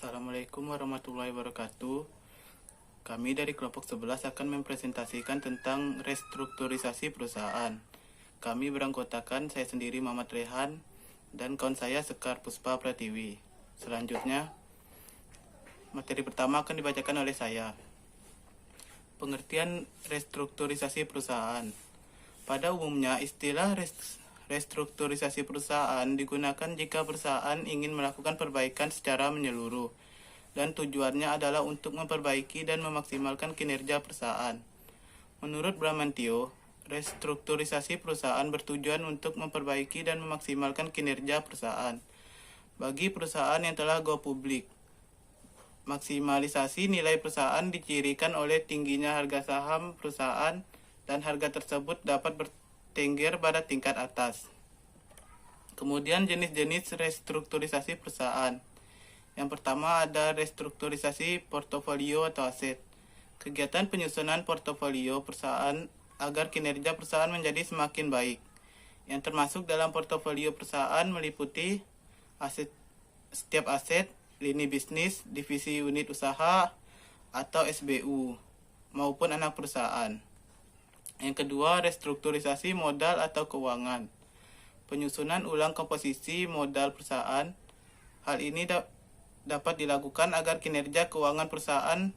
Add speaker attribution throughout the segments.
Speaker 1: Assalamualaikum warahmatullahi wabarakatuh. Kami dari kelompok 11 akan mempresentasikan tentang restrukturisasi perusahaan. Kami beranggotakan saya sendiri Muhammad Rehan dan kawan saya Sekar Puspa Pratiwi. Selanjutnya, materi pertama akan dibacakan oleh saya. Pengertian restrukturisasi perusahaan. Pada umumnya, istilah restrukturisasi perusahaan digunakan jika perusahaan ingin melakukan perbaikan secara menyeluruh, dan tujuannya adalah untuk memperbaiki dan memaksimalkan kinerja perusahaan. Menurut Bramantio, restrukturisasi perusahaan bertujuan untuk memperbaiki dan memaksimalkan kinerja perusahaan. Bagi perusahaan yang telah go publik, maksimalisasi nilai perusahaan dicirikan oleh tingginya harga saham perusahaan dan harga tersebut dapat bertengger pada tingkat atas. Kemudian jenis-jenis restrukturisasi perusahaan. Yang pertama ada restrukturisasi portofolio atau aset. Kegiatan penyusunan portofolio perusahaan agar kinerja perusahaan menjadi semakin baik. Yang termasuk dalam portofolio perusahaan meliputi setiap aset, lini bisnis, divisi unit usaha, atau SBU, maupun anak perusahaan. Yang kedua, restrukturisasi modal atau keuangan. Penyusunan ulang komposisi modal perusahaan. Hal ini dapat dilakukan agar kinerja keuangan perusahaan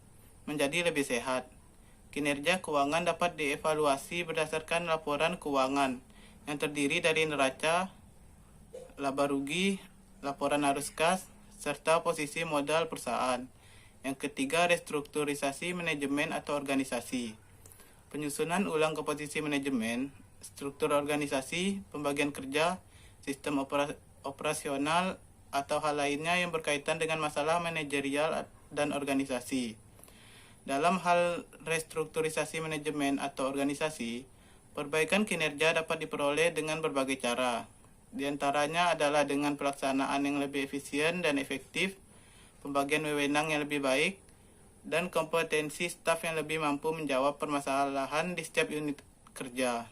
Speaker 1: menjadi lebih sehat. Kinerja keuangan dapat dievaluasi berdasarkan laporan keuangan yang terdiri dari neraca, laba rugi, laporan arus kas, serta posisi modal perusahaan. Yang ketiga, restrukturisasi manajemen atau organisasi. Penyusunan ulang komposisi manajemen, struktur organisasi, pembagian kerja, sistem operasional, atau hal lainnya yang berkaitan dengan masalah manajerial dan organisasi. Dalam hal restrukturisasi manajemen atau organisasi, perbaikan kinerja dapat diperoleh dengan berbagai cara. Di antaranya adalah dengan pelaksanaan yang lebih efisien dan efektif, pembagian wewenang yang lebih baik, dan kompetensi staf yang lebih mampu menjawab permasalahan di setiap unit kerja.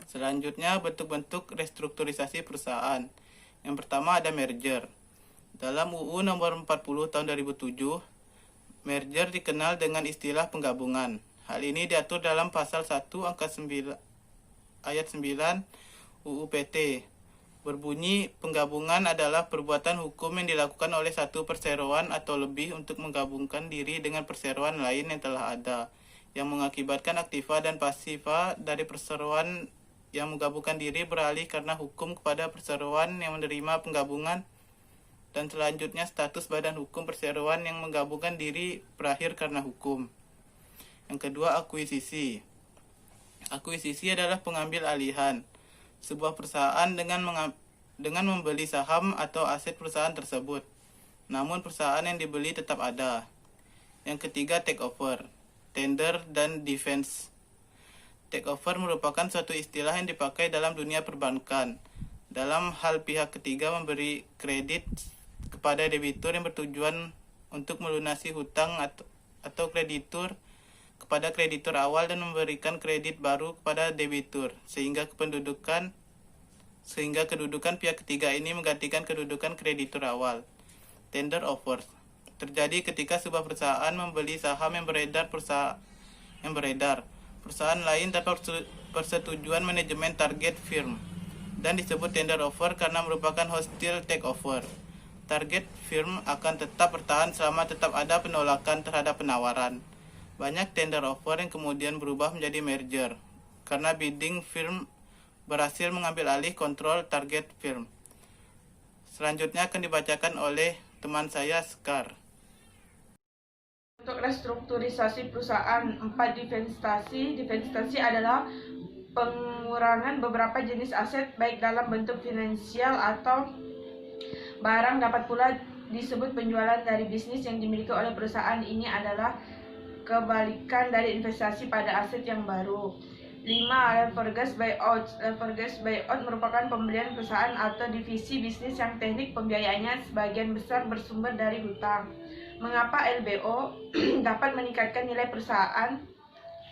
Speaker 1: Selanjutnya, bentuk-bentuk restrukturisasi perusahaan. Yang pertama ada merger. Dalam UU nomor 40 tahun 2007, merger dikenal dengan istilah penggabungan. Hal ini diatur dalam pasal 1 angka 9 ayat 9 UU PT. Berbunyi, penggabungan adalah perbuatan hukum yang dilakukan oleh satu perseroan atau lebih untuk menggabungkan diri dengan perseroan lain yang telah ada, yang mengakibatkan aktiva dan pasiva dari perseroan yang menggabungkan diri beralih karena hukum kepada perseroan yang menerima penggabungan, dan selanjutnya status badan hukum perseroan yang menggabungkan diri berakhir karena hukum. Yang kedua, akuisisi. Akuisisi adalah pengambil alihan sebuah perusahaan dengan membeli saham atau aset perusahaan tersebut, namun perusahaan yang dibeli tetap ada. Yang ketiga, takeover, tender, dan defense. Takeover merupakan suatu istilah yang dipakai dalam dunia perbankan. Dalam hal pihak ketiga memberi kredit kepada debitur yang bertujuan untuk melunasi hutang atau kreditur kepada kreditur awal dan memberikan kredit baru kepada debitur, sehingga kedudukan pihak ketiga ini menggantikan kedudukan kreditur awal. Tender offer terjadi ketika sebuah perusahaan membeli saham yang beredar perusahaan lain tanpa persetujuan manajemen target firm, dan disebut tender offer karena merupakan hostile takeover. Target firm akan tetap bertahan selama tetap ada penolakan terhadap penawaran. Banyak tender offer yang kemudian berubah menjadi merger karena bidding firm berhasil mengambil alih kontrol target firm. Selanjutnya akan dibacakan oleh teman saya, Sekar.
Speaker 2: Untuk restrukturisasi perusahaan, 4 divestasi. Divestasi adalah pengurangan beberapa jenis aset baik dalam bentuk finansial atau barang, dapat pula disebut penjualan dari bisnis yang dimiliki oleh perusahaan. Ini adalah kebalikan dari investasi pada aset yang baru. 5. Leveraged buyout. Leveraged buyout merupakan pembelian perusahaan atau divisi bisnis yang teknik pembiayaannya sebagian besar bersumber dari hutang. Mengapa LBO dapat meningkatkan nilai perusahaan?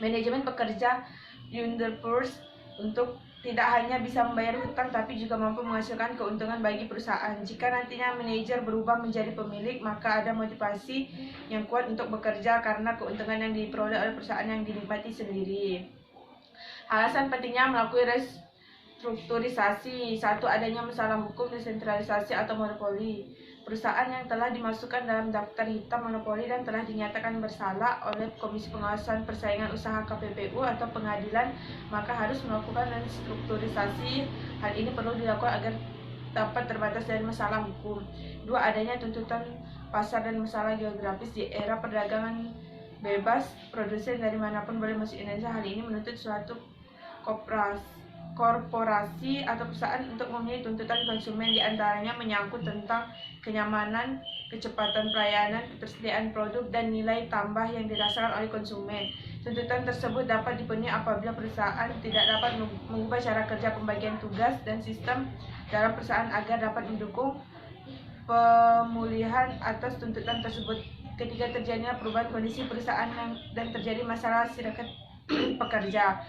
Speaker 2: Manajemen bekerja Underforce untuk tidak hanya bisa membayar hutang tapi juga mampu menghasilkan keuntungan bagi perusahaan. Jika nantinya manajer berubah menjadi pemilik, maka ada motivasi yang kuat untuk bekerja karena keuntungan yang diperoleh oleh perusahaan yang dinikmati sendiri. Alasan pentingnya melakukan restrukturisasi: 1. Adanya masalah hukum, desentralisasi atau monopoli. Perusahaan yang telah dimasukkan dalam daftar hitam monopoli dan telah dinyatakan bersalah oleh Komisi Pengawasan Persaingan Usaha KPPU atau pengadilan, maka harus melakukan restrukturisasi. Hal ini perlu dilakukan agar dapat terbebas dari masalah hukum. 2. Adanya tuntutan pasar dan masalah geografis. Di era perdagangan bebas, produsen dari manapun boleh masuk Indonesia. Hal ini menuntut suatu korporasi atau perusahaan untuk memenuhi tuntutan konsumen, diantaranya menyangkut tentang kenyamanan, kecepatan pelayanan, ketersediaan produk, dan nilai tambah yang dirasakan oleh konsumen. Tuntutan tersebut dapat dipenuhi apabila perusahaan tidak dapat mengubah cara kerja, pembagian tugas, dan sistem dalam perusahaan agar dapat mendukung pemulihan atas tuntutan tersebut. Ketika terjadinya perubahan kondisi perusahaan dan terjadi masalah serikat pekerja.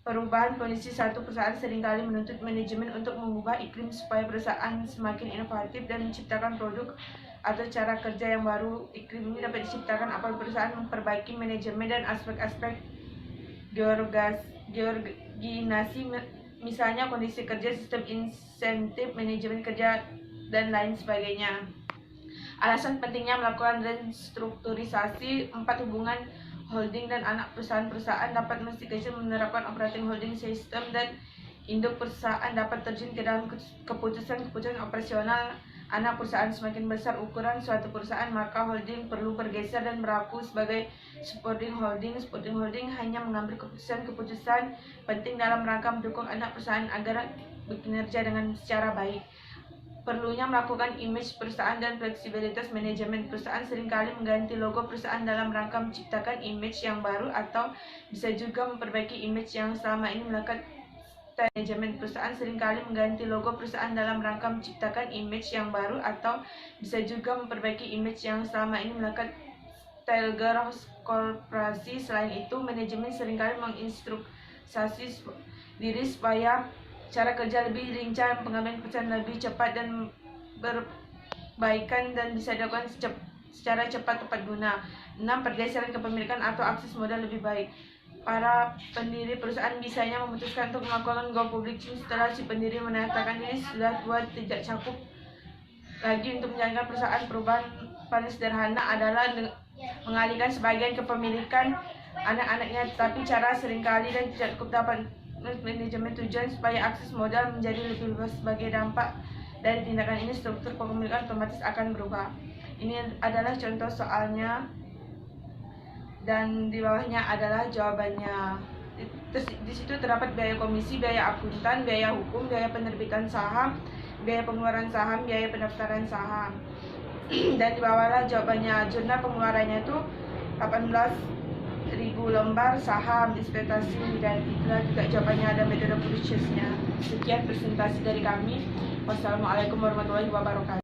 Speaker 2: Perubahan kondisi satu perusahaan seringkali menuntut manajemen untuk mengubah iklim supaya perusahaan semakin inovatif dan menciptakan produk atau cara kerja yang baru. Iklim ini dapat diciptakan apabila perusahaan memperbaiki manajemen dan aspek-aspek georganisasi, misalnya kondisi kerja, sistem insentif, manajemen kerja, dan lain sebagainya. Alasan pentingnya melakukan restrukturisasi: 4. Hubungan holding dan anak perusahaan dapat menstigmatisasi menerapkan operating holding system, dan induk perusahaan dapat terjun ke dalam keputusan operasional anak perusahaan. Semakin besar ukuran suatu perusahaan, maka holding perlu bergeser dan berlaku sebagai supporting holding. Supporting holding hanya mengambil keputusan penting dalam rangka mendukung anak perusahaan agar bekinerja dengan secara baik. Perlunya melakukan image perusahaan dan fleksibilitas manajemen. Perusahaan seringkali mengganti logo perusahaan dalam rangka menciptakan image yang baru, atau bisa juga memperbaiki image yang selama ini melekat. Manajemen perusahaan seringkali mengganti logo perusahaan dalam rangka menciptakan image yang baru, atau bisa juga memperbaiki image yang selama ini melekat. Style korporasi. Selain itu, manajemen seringkali menginstruksi diri supaya cara kerja lebih lincah, pengambilan keputusan lebih cepat dan berbaikan, dan bisa dilakukan secara cepat tepat guna. 6. Pergeseran kepemilikan atau akses modal lebih baik. Para pendiri perusahaan bisanya memutuskan untuk melakukan go public setelah si pendiri menyatakan diri sudah tua, tidak cukup lagi untuk menjalankan perusahaan. Perubahan paling sederhana adalah mengalihkan sebagian kepemilikan anak-anaknya, tetapi cara seringkali dan tidak cukup dapat manajemen tujuan supaya akses modal menjadi lebih luas. Sebagai dampak dari tindakan ini, struktur kepemilikan otomatis akan berubah. Ini adalah contoh soalnya, dan di bawahnya adalah jawabannya. Di situ terdapat biaya komisi, biaya akuntan, biaya hukum, biaya penerbitan saham, biaya pengeluaran saham, biaya pendaftaran saham. Dan di bawahlah jawabannya. Jurnal pengeluarannya itu 18.000 lembar saham investasi, dan itulah juga jawabannya, ada metode purchase-nya. Sekian presentasi dari kami. Wassalamualaikum warahmatullahi wabarakatuh.